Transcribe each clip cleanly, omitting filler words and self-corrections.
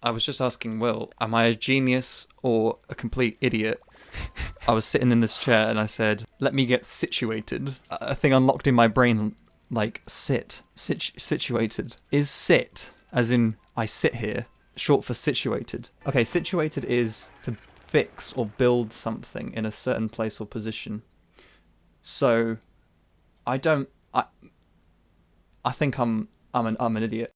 I was just asking Will, am I a genius or a complete idiot? I was sitting in this chair and I said, let me get situated. A thing unlocked in my brain, like situated. Is sit, as in I sit here, short for situated? Okay, situated is to fix or build something in a certain place or position. So, I think I'm an idiot.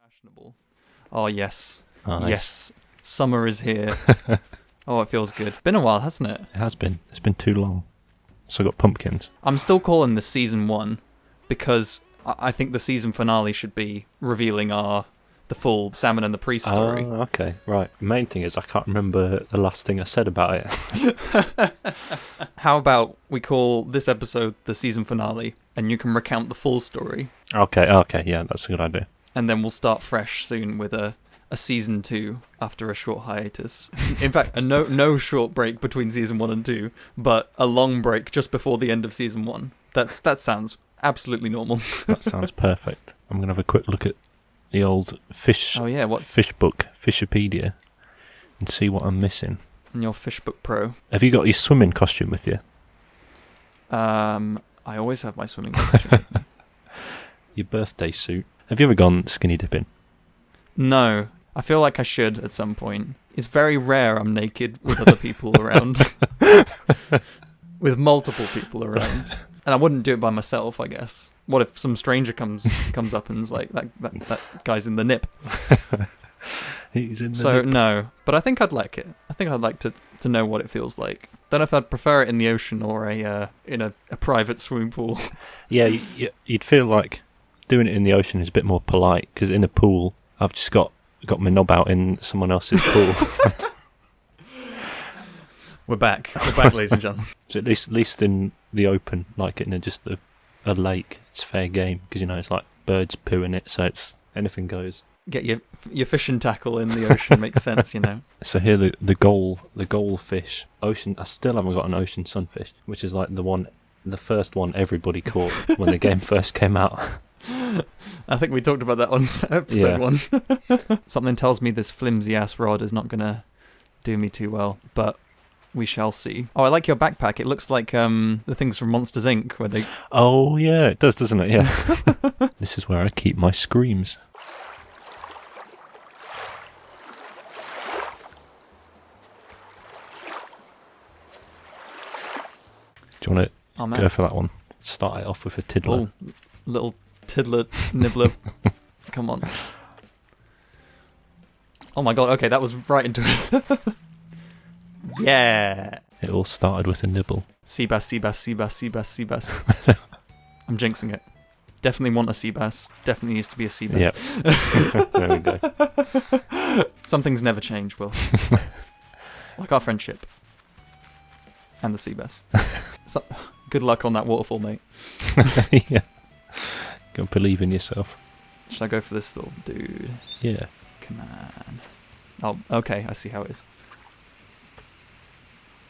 Fashionable. Oh yes, Nice. yes. Summer is here. Oh, it feels good. Been a while, hasn't it? It has been. It's been too long. So I got pumpkins. I'm still calling this season 1 because I think the season finale should be revealing the full Salmon and the Priest story. Oh, okay, right. The main thing is I can't remember the last thing I said about it. How about we call this episode the season finale, and you can recount the full story, Okay, yeah, that's a good idea. and then we'll start fresh soon with a season 2 after a short hiatus. In fact, a no short break between season 1 and 2, but a long break just before the end of season 1. That sounds absolutely normal. That sounds perfect. I'm going to have a quick look at the old fish book, Fishipedia, and see what I'm missing. In your Fishbook Pro. Have you got your swimming costume with you? I always have my swimming costume. Your birthday suit. Have you ever gone skinny dipping? No, I feel like I should at some point. It's very rare I'm naked with other people around. With multiple people around. And I wouldn't do it by myself, I guess. What if some stranger comes up and is like, that guy's in the nip? He's in the So, nip. no. But I think I'd like it. I think I'd like to know what it feels like. Don't know if I'd prefer it in the ocean or in a private swimming pool. Yeah, you'd feel like doing it in the ocean is a bit more polite, because in a pool, I've just got my knob out in someone else's pool. We're back, ladies and gentlemen. So at least in the open, like in just a lake, it's fair game, because it's like birds poo in it, so it's anything goes. Get your fishing tackle in the ocean makes sense, So here the goal fish ocean. I still haven't got an ocean sunfish, which is like the first one everybody caught when the game first came out. I think we talked about that on episode 1. Something tells me this flimsy ass rod is not gonna do me too well, but we shall see. Oh, I like your backpack. It looks like the things from Monsters Inc. where they... Oh yeah, it does, doesn't it? Yeah. This is where I keep my screams. Do you want to go for that one? Start it off with a tiddler. Oh, little tiddler, nibbler. Come on. Oh my god, okay, that was right into it. Yeah. It all started with a nibble. Sea bass. I'm jinxing it. Definitely want a sea bass. Definitely needs to be a sea bass. Yep. There we go. Some things never change, Will. Like our friendship. And the sea bass. So, good luck on that waterfall, mate. Yeah. Go believe in yourself. Should I go for this little dude? Yeah. Come on. Oh, okay, I see how it is.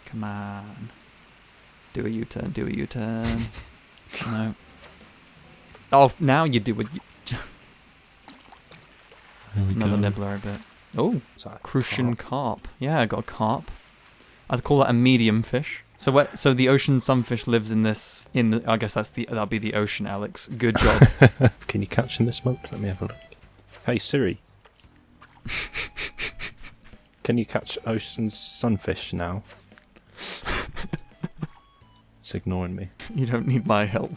Come on. Do a U-turn. No. Oh, now you do it. Another nibbler a bit. Oh, Crucian carp. Yeah, I got a carp. I'd call that a medium fish. So the ocean sunfish lives in this. I guess that'll be the ocean, Alex. Good job. Can you catch in the smoke? Let me have a look. Hey Siri. Can you catch ocean sunfish now? It's ignoring me. You don't need my help.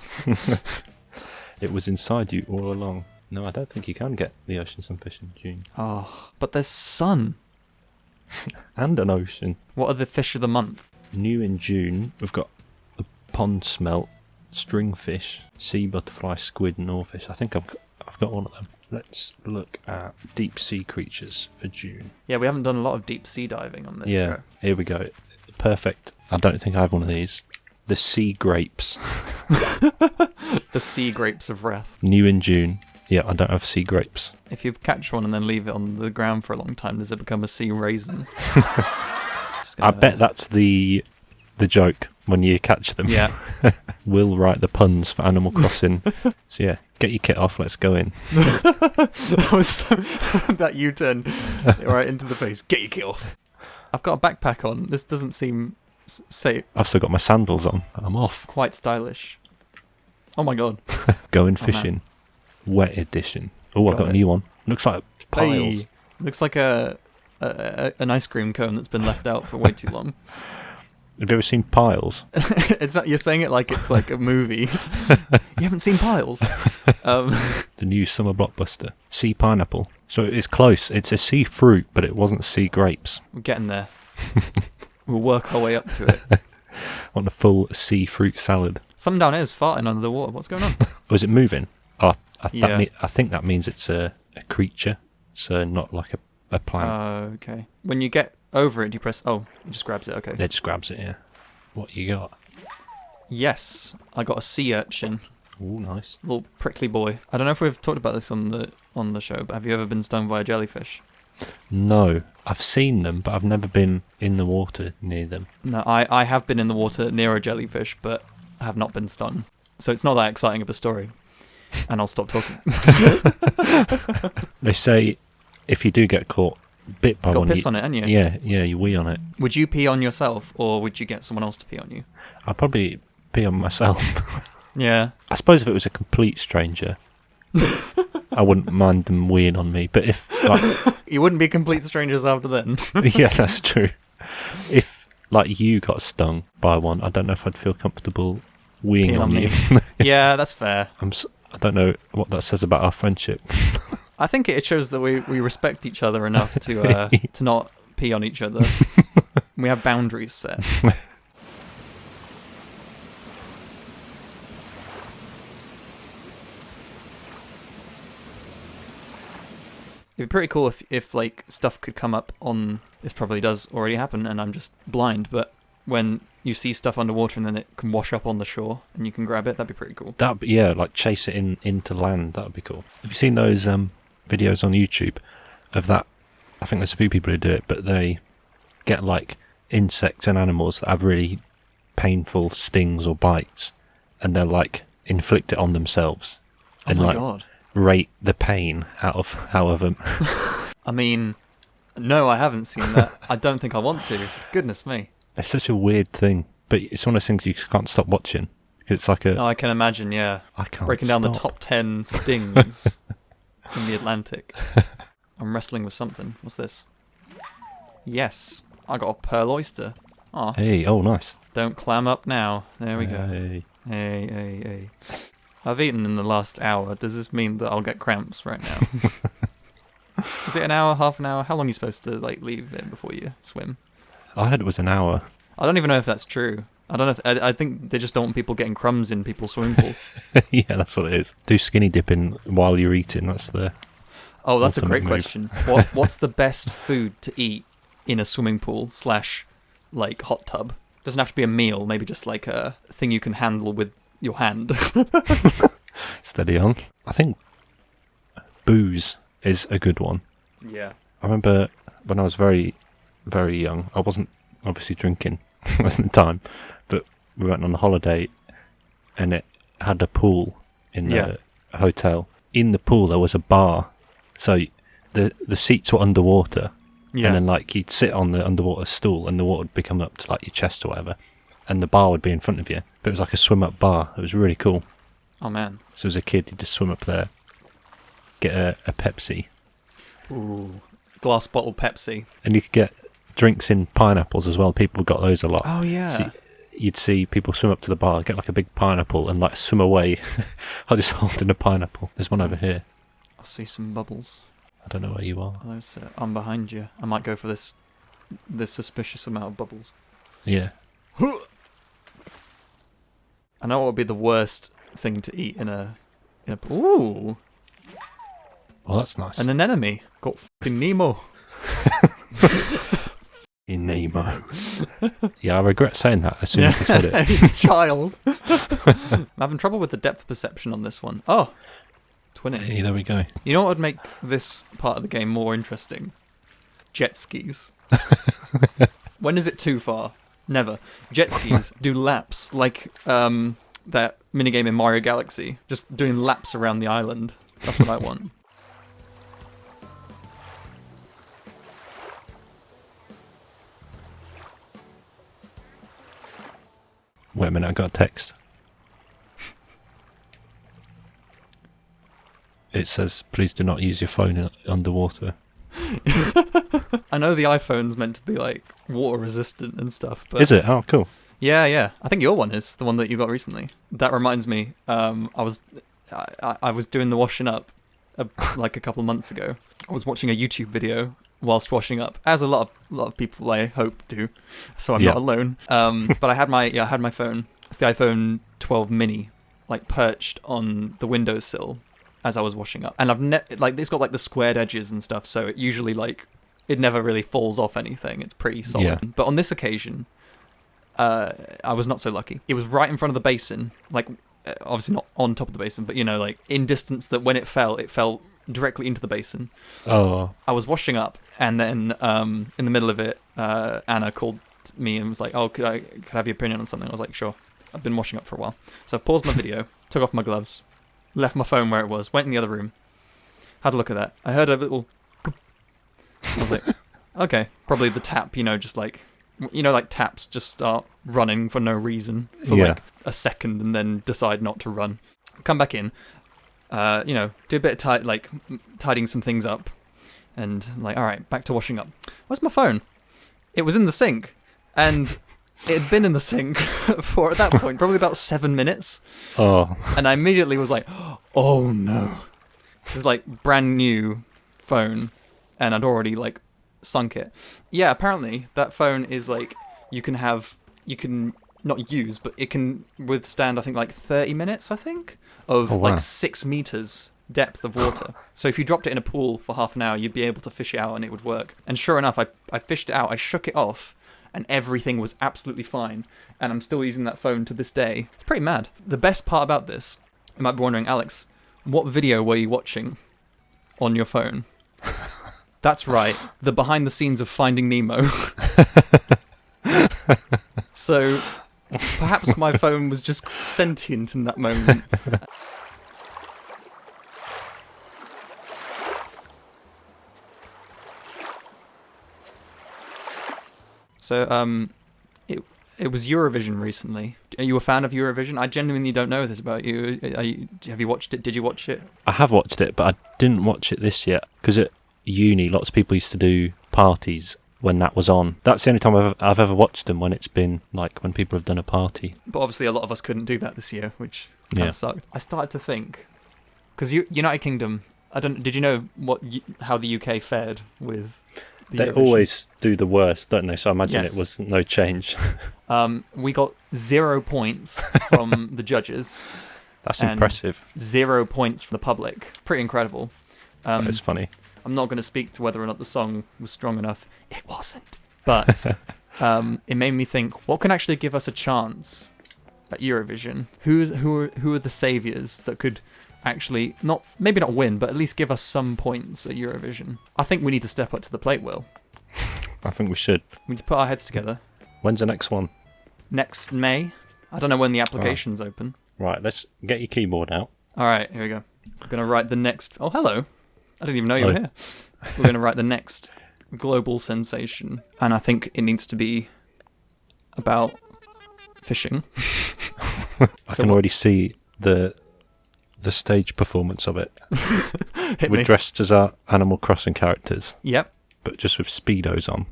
It was inside you all along. No, I don't think you can get the ocean sunfish in June. Oh, but there's sun. And an ocean. What are the fish of the month? New in June, we've got the pond smelt, stringfish, sea butterfly, squid, and oarfish. I think I've got one of them. Let's look at deep sea creatures for June. Yeah, we haven't done a lot of deep sea diving on this show. Here we go. Perfect. I don't think I have one of these. The sea grapes. The sea grapes of wrath. New in June. Yeah, I don't have sea grapes. If you catch one and then leave it on the ground for a long time, does it become a sea raisin? I bet that's the joke when you catch them. Yeah. We'll write the puns for Animal Crossing. So yeah, get your kit off, let's go in. That was that U-turn right into the face. Get your kit off. I've got a backpack on. This doesn't seem safe. I've still got my sandals on. I'm off. Quite stylish. Oh my god. Going Oh, fishing. Wet edition. Oh, I've got a new one. Looks like piles. Hey, looks like an ice cream cone that's been left out for way too long. Have you ever seen Piles? It's not, you're saying it like it's like a movie. You haven't seen Piles? The new summer blockbuster. Sea pineapple. So it's close. It's a sea fruit, but it wasn't sea grapes. We're getting there. We'll work our way up to it. On a full sea fruit salad. Someone down here is farting under the water. What's going on? Oh, is it moving? Oh, I Yeah. think that means it's a creature, so not like a plant. Okay. When you get over it, you press... Oh, it just grabs it. Okay. It just grabs it, yeah. What you got? Yes, I got a sea urchin. Oh, nice. Little prickly boy. I don't know if we've talked about this on the show, but have you ever been stung by a jellyfish? No, I've seen them, but I've never been in the water near them. No, I have been in the water near a jellyfish, but I have not been stung. So it's not that exciting of a story. And I'll stop talking. They say if you do get caught bit by one, Got piss on it, haven't you? Yeah, you wee on it. Would you pee on yourself, or would you get someone else to pee on you? I'd probably pee on myself. Yeah. I suppose if it was a complete stranger, I wouldn't mind them weeing on me. But if, like, You wouldn't be complete strangers after then. yeah, that's true. If, like, you got stung by one, I don't know if I'd feel comfortable weeing Peeing on on you. me. Yeah, that's fair. I don't know what that says about our friendship. I think it shows that we respect each other enough to not pee on each other. We have boundaries set. It'd be pretty cool if like stuff could come up on... This probably does already happen and I'm just blind, but when you see stuff underwater and then it can wash up on the shore and you can grab it, that'd be pretty cool. Yeah, like chase it into land. That would be cool. Have you seen those videos on YouTube of that? I think there's a few people who do it, but they get like insects and animals that have really painful stings or bites, and they'll like inflict it on themselves, and oh my like god. rate the pain out of however. I mean, no, I haven't seen that. I don't think I want to. Goodness me. It's such a weird thing, but it's one of those things you just can't stop watching. It's like Oh, I can imagine, yeah. I can't Breaking down the stop. top 10 stings in the Atlantic. I'm wrestling with something. What's this? Yes, I got a pearl oyster. Aw, Hey, oh nice. don't clam up now. There we go. Hey. Hey. I've eaten in the last hour. Does this mean that I'll get cramps right now? Is it an hour, half an hour? How long are you supposed to like leave it before you swim? I heard it was an hour. I don't even know if that's true. I don't know. I think they just don't want people getting crumbs in people's swimming pools. Yeah, that's what it is. Do skinny dipping while you're eating. That's the... Oh, that's a ultimate great move. question. What's the best food to eat in a swimming pool / like hot tub? Doesn't have to be a meal. Maybe just like a thing you can handle with your hand. Steady on. I think booze is a good one. Yeah. I remember when I was very, very young, I wasn't obviously drinking most of the time, but we went on a holiday and it had a pool in the hotel. In the pool there was a bar, so the seats were underwater, Yeah. and then like you'd sit on the underwater stool and the water would be coming up to like your chest or whatever, and the bar would be in front of you, but it was like a swim up bar. It was really cool. Oh man. So as a kid you'd just swim up there, get a Pepsi, Ooh. Glass bottle Pepsi. and you could get drinks in pineapples as well. People got those a lot. Oh yeah. So you'd see people swim up to the bar, get like a big pineapple, and like swim away. I just holding a pineapple. There's one over here. I see some bubbles. I don't know where you are. Are those, I'm behind you. I might go for this suspicious amount of bubbles. Yeah. I know what would be the worst thing to eat in a ooh, Well, that's nice. an anemone. Got fucking Nemo. In Nemo. Yeah, I regret saying that as soon as you said it. He's a child. I'm having trouble with the depth perception on this one. Oh, Twinning. Hey, there we go. You know what would make this part of the game more interesting? Jet skis. When is it too far? Never. Jet skis do laps like that minigame in Mario Galaxy. Just doing laps around the island. That's what I want. Wait a minute, I got a text. It says, please do not use your phone underwater. I know the iPhone's meant to be like water resistant and stuff, but Is it? Oh, cool. yeah. I think your one is the one that you got recently. That reminds me, I was doing the washing up like a couple of months ago. I was watching a YouTube video whilst washing up, as a lot of people I hope do, so I'm not alone. But I had my phone. It's the iPhone 12 mini, like perched on the windowsill as I was washing up, and it's got like the squared edges and stuff, so it usually it never really falls off anything. It's pretty solid. Yeah. But on this occasion, I was not so lucky. It was right in front of the basin, like obviously not on top of the basin, but like in distance that when it fell directly into the basin. Oh. I was washing up, and then in the middle of it, Anna called me and was like, "Oh, could I have your opinion on something?" I was like, "Sure." I've been washing up for a while, so I paused my video, took off my gloves, left my phone where it was, went in the other room, had a look at that. I heard a little. I was like, "Okay, probably the tap." Just like, like taps just start running for no reason for like a second and then decide not to run. Come back in. Do a bit of tidying some things up, and I'm like, all right, back to washing up. Where's my phone? It was in the sink, and it had been in the sink for, at that point, probably about 7 minutes. Oh. And I immediately was like, oh no. This is like brand new phone, and I'd already like sunk it. Yeah, apparently that phone is like, you can not use, but it can withstand, I think, like 30 minutes, I think, of like 6 meters depth of water. So if you dropped it in a pool for half an hour, you'd be able to fish it out and it would work. And sure enough, I fished it out, I shook it off, and everything was absolutely fine. And I'm still using that phone to this day. It's pretty mad. The best part about this, you might be wondering, Alex, what video were you watching on your phone? That's right, the behind the scenes of Finding Nemo. So perhaps my phone was just sentient in that moment. So it was Eurovision recently. Are you a fan of Eurovision? I genuinely don't know this about you. Have you watched it? Did you watch it? I have watched it, but I didn't watch it this year because at uni, lots of people used to do parties when that was on. That's the only time I've ever watched them, when it's been like when people have done a party. But obviously a lot of us couldn't do that this year, which kind of sucked. I started to think, because United Kingdom, did you know how the UK fared with the They Eurovision? always do the worst, don't they? So I imagine it was no change. We got 0 points from the judges. That's impressive. 0 points from the public. Pretty incredible. That is funny. I'm not going to speak to whether or not the song was strong enough. It wasn't. But it made me think, what can actually give us a chance at Eurovision? Who are the saviours that could actually, maybe not win, but at least give us some points at Eurovision? I think we need to step up to the plate, Will. I think we should. We need to put our heads together. When's the next one? Next May. I don't know when the application's open. Right, let's get your keyboard out. All right, here we go. I'm going to write the next... Oh, hello. I didn't even know you were here. We're going to write the next global sensation. And I think it needs to be about fishing. I can already see the stage performance of it. We're dressed as our Animal Crossing characters. Yep. But just with Speedos on.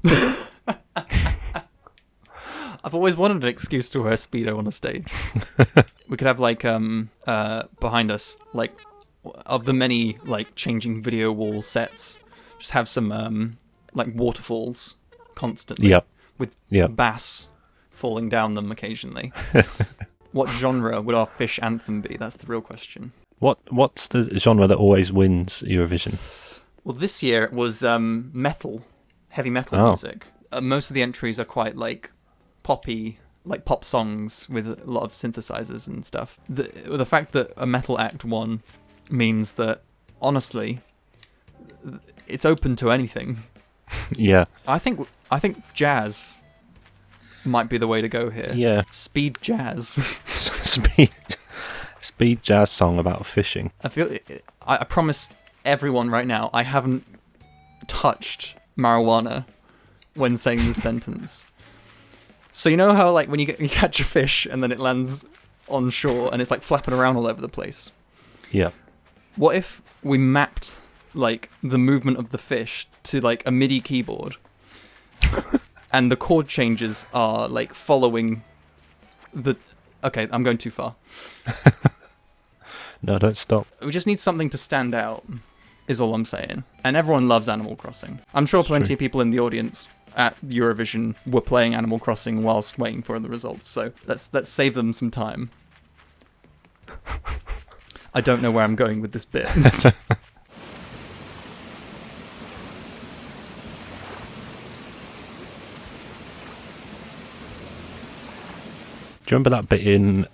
I've always wanted an excuse to wear a Speedo on a stage. We could have like behind us, like, of the many like changing video wall sets, just have some like waterfalls constantly. Yep. With bass falling down them occasionally. What genre would our fish anthem be? That's the real question. What's the genre that always wins Eurovision? Well, this year it was metal, heavy metal music. Most of the entries are quite like poppy, like pop songs with a lot of synthesizers and stuff. The fact that a metal act won means that, honestly, it's open to anything. Yeah. I think jazz might be the way to go here. Yeah. Speed jazz. Speed jazz song about fishing. I promise everyone right now, I haven't touched marijuana when saying this sentence. So you know how like when you catch a fish and then it lands on shore and it's like flapping around all over the place? Yeah. What if we mapped like the movement of the fish to like a MIDI keyboard and the chord changes are like following the... Okay, I'm going too far. No, don't stop. We just need something to stand out, is all I'm saying. And everyone loves Animal Crossing. I'm sure plenty of people in the audience at Eurovision were playing Animal Crossing whilst waiting for the results, so let's save them some time. I don't know where I'm going with this bit. Do you remember that bit in...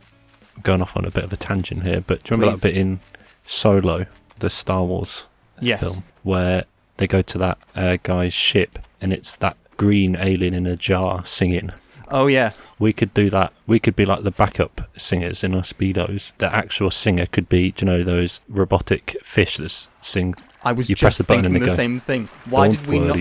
Going off on a bit of a tangent here, but do you remember that bit in Solo, the Star Wars film, where they go to that guy's ship and it's that green alien in a jar singing? Oh, yeah. We could do that. We could be like the backup singers in our Speedos. The actual singer could be, do you know, those robotic fish that sing... I was you just press the button thinking and they the go, same thing. Why did we not?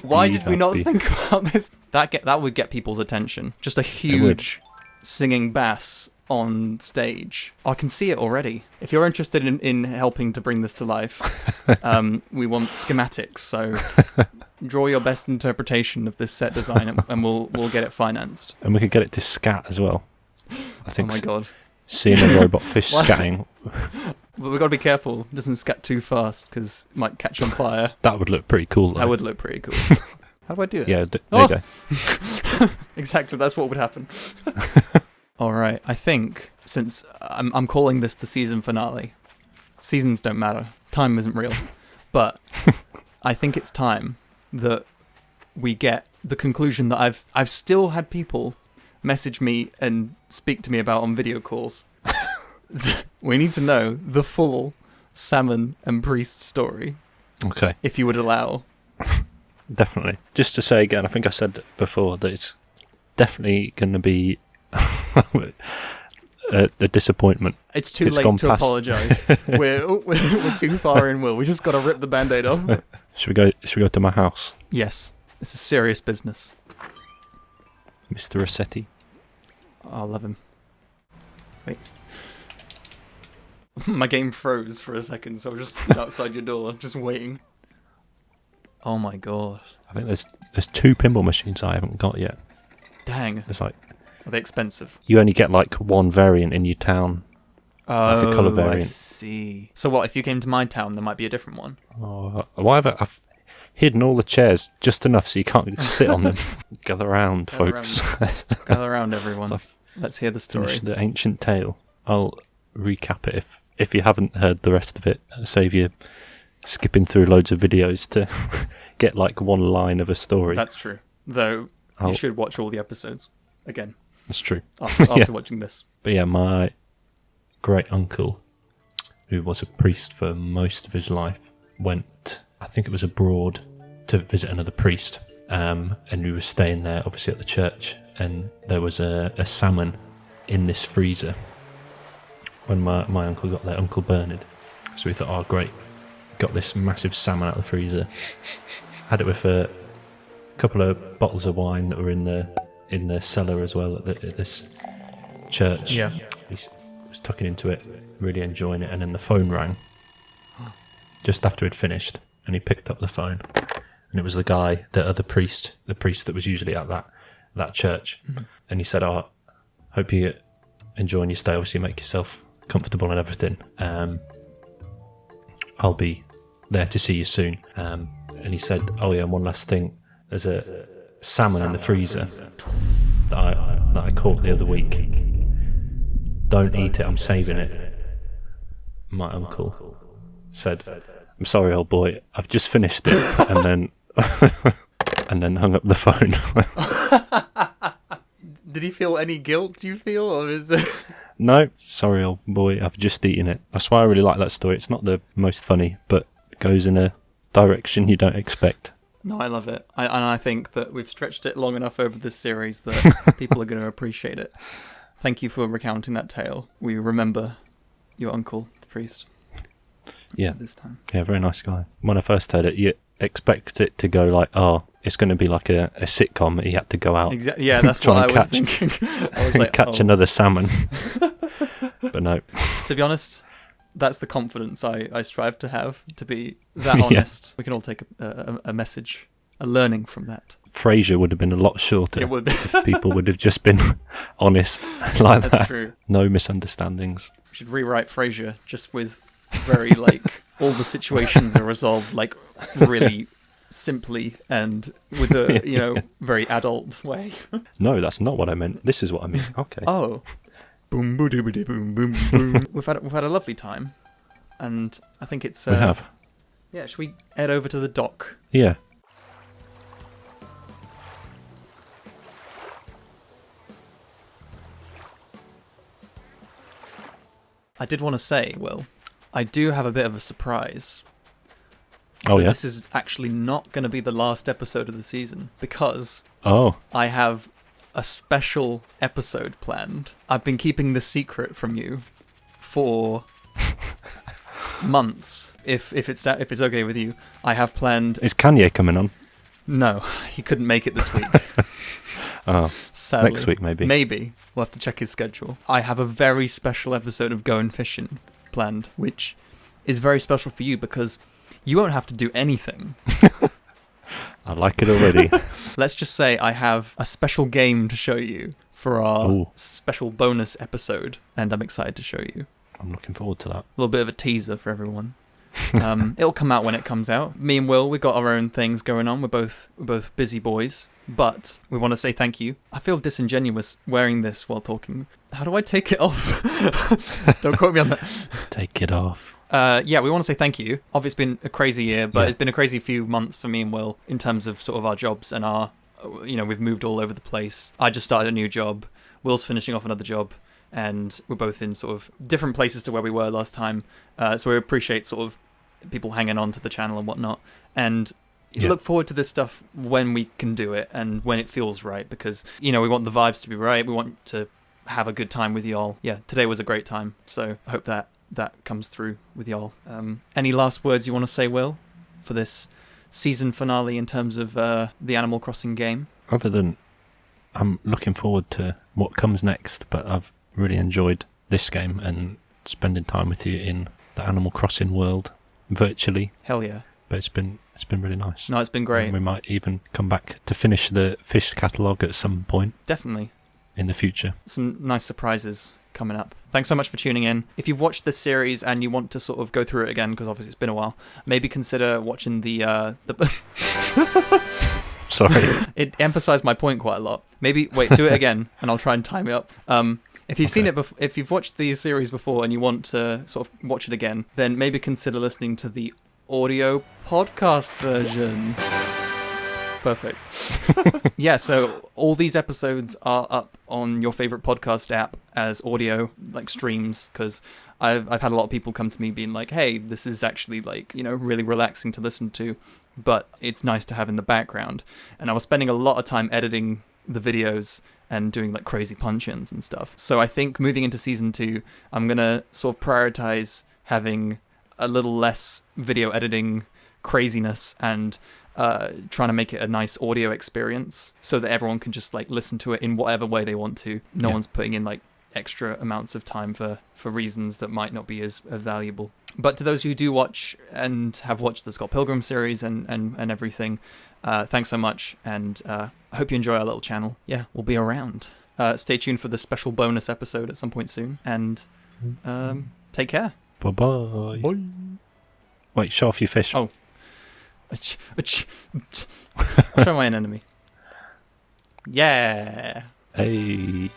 Why did we not think about this? That would get people's attention. Just a huge singing bass on stage. I can see it already. If you're interested in helping to bring this to life, we want schematics. So draw your best interpretation of this set design, and we'll get it financed. And we could get it to scat as well. I think. Oh my god! Seeing a robot fish scatting. But we've got to be careful. It doesn't scat too fast because it might catch on fire. That would look pretty cool, though. That would look pretty cool. How do I do it? Yeah, there you go. Exactly, that's what would happen. Alright, I think, since I'm calling this the season finale, seasons don't matter, time isn't real, but I think it's time that we get the conclusion that I've still had people message me and speak to me about on video calls. We need to know the full Salmon and Priest story. Okay. If you would allow. Definitely. Just to say again, I think I said before that it's definitely going to be a disappointment. It's too late to apologise. We're too far in, Will. We just got to rip the Band-Aid off. Should we go to my house? Yes. This is serious business. Mr. Rossetti. Oh, I love him. Wait. My game froze for a second, so I just stood outside your door, just waiting. Oh my god. I think there's 2 pinball machines I haven't got yet. Dang. It's like... Are they expensive? You only get like one variant in your town. Oh, like a colour variant. I see. So what, if you came to my town, there might be a different one? Oh, why have I've hidden all the chairs just enough so you can't sit on them. Gather round, folks. Gather round, everyone. Let's hear the story. Finish the ancient tale. I'll recap it if you haven't heard the rest of it. Save you skipping through loads of videos to get like one line of a story. That's true. Though you should watch all the episodes again. That's true. After watching this. But yeah, my great uncle, who was a priest for most of his life, went, I think it was abroad, to visit another priest. And we were staying there, obviously at the church, and there was a salmon in this freezer when my uncle got there, Uncle Bernard. So we thought, oh great, got this massive salmon out of the freezer. Had it with a couple of bottles of wine that were in the cellar as well at this church. Yeah. He was tucking into it, really enjoying it, and then the phone rang just after he'd finished, and he picked up the phone, and it was the guy, the other priest, the priest that was usually at that church, and he said, "Oh, hope you're enjoying your stay. Obviously, make yourself comfortable and everything. I'll be there to see you soon." And he said, "Oh yeah, and one last thing. There's a salmon in the freezer that I caught the other week. Don't eat it. I'm saving it." My uncle said, "I'm sorry, old boy. I've just finished it," and then and then hung up the phone. Did he feel any guilt? Do you feel, or is it? No, sorry, old boy. I've just eaten it. That's why I really like that story. It's not the most funny, but it goes in a direction you don't expect. No, I love it. And I think that we've stretched it long enough over this series that people are going to appreciate it. Thank you for recounting that tale. We remember your uncle, the priest. Yeah. This time. Yeah, very nice guy. When I first heard it, you expect it to go like, oh, it's going to be like a sitcom. He had to go out. Exactly. Yeah, that's what I was thinking. I was like, catch another salmon. But no. To be honest, that's the confidence I strive to have, to be that honest. We can all take a message, a learning from that. Frasier would have been a lot shorter. It would. If people would have just been honest like that. That's true. No misunderstandings. We should rewrite Frasier just with very, like, all the situations are resolved, like, really simply and with a, very adult way. No, that's not what I meant. This is what I mean. Okay. Oh. Boom, boom, boom, boom, boom, boom. We've had a lovely time, and I think it's. We have. Yeah, should we head over to the dock? Yeah. I did want to say, Will, I do have a bit of a surprise. Oh, yeah? This is actually not going to be the last episode of the season, because I have a special episode planned. I've been keeping this secret from you for months. If it's okay with you, I have planned. Is Kanye coming on? No, he couldn't make it this week. Sadly. Next week maybe. Maybe. We'll have to check his schedule. I have a very special episode of GOIN FISHIN planned, which is very special for you because you won't have to do anything. I like it already. Let's just say I have a special game to show you for our special bonus episode, and I'm excited to show you. I'm looking forward to that. A little bit of a teaser for everyone. It'll come out when it comes out. Me and Will, we've got our own things going on. We're both busy boys, but we want to say thank you. I feel disingenuous wearing this while talking. How do I take it off? Don't quote me on that. Take it off. Yeah, we want to say thank you. Obviously, it's been a crazy year, but it's been a crazy few months for me and Will in terms of sort of our jobs and our, we've moved all over the place. I just started a new job. Will's finishing off another job, and we're both in sort of different places to where we were last time. So we appreciate sort of people hanging on to the channel and whatnot. And look forward to this stuff when we can do it and when it feels right, because, we want the vibes to be right. We want to have a good time with y'all. Yeah, today was a great time. So I hope that comes through with y'all. Any last words you want to say, Will, for this season finale in terms of the Animal Crossing game? Other than I'm looking forward to what comes next, but I've really enjoyed this game and spending time with you in the Animal Crossing world virtually. Hell yeah. But it's been really nice. No, it's been great. And we might even come back to finish the fish catalogue at some point. Definitely. In the future. Some nice surprises coming up. Thanks so much for tuning in. If you've watched this series and you want to sort of go through it again, because obviously it's been a while, maybe consider watching the Sorry. It emphasized my point quite a lot. Maybe do it again and I'll try and time it up. If you've seen it if you've watched the series before and you want to sort of watch it again, then maybe consider listening to the audio podcast version. Perfect. Yeah, so all these episodes are up on your favorite podcast app as audio, like streams, because I've had a lot of people come to me being like, hey, this is actually like, really relaxing to listen to, but it's nice to have in the background. And I was spending a lot of time editing the videos and doing like crazy punch-ins and stuff. So I think moving into season 2, I'm going to sort of prioritize having a little less video editing craziness and trying to make it a nice audio experience so that everyone can just like listen to it in whatever way they want to. No one's putting in like extra amounts of time for reasons that might not be as valuable. But to those who do watch and have watched the Scott Pilgrim series and everything, thanks so much, and I hope you enjoy our little channel. Yeah, we'll be around. Stay tuned for the special bonus episode at some point soon, and take care. Bye-bye. Bye. Wait, show off your fish. Oh. Show my enemy. Yeah. Hey.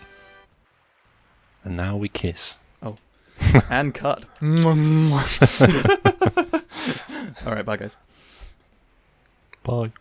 And now we kiss. Oh. And cut. Alright, bye guys. Bye.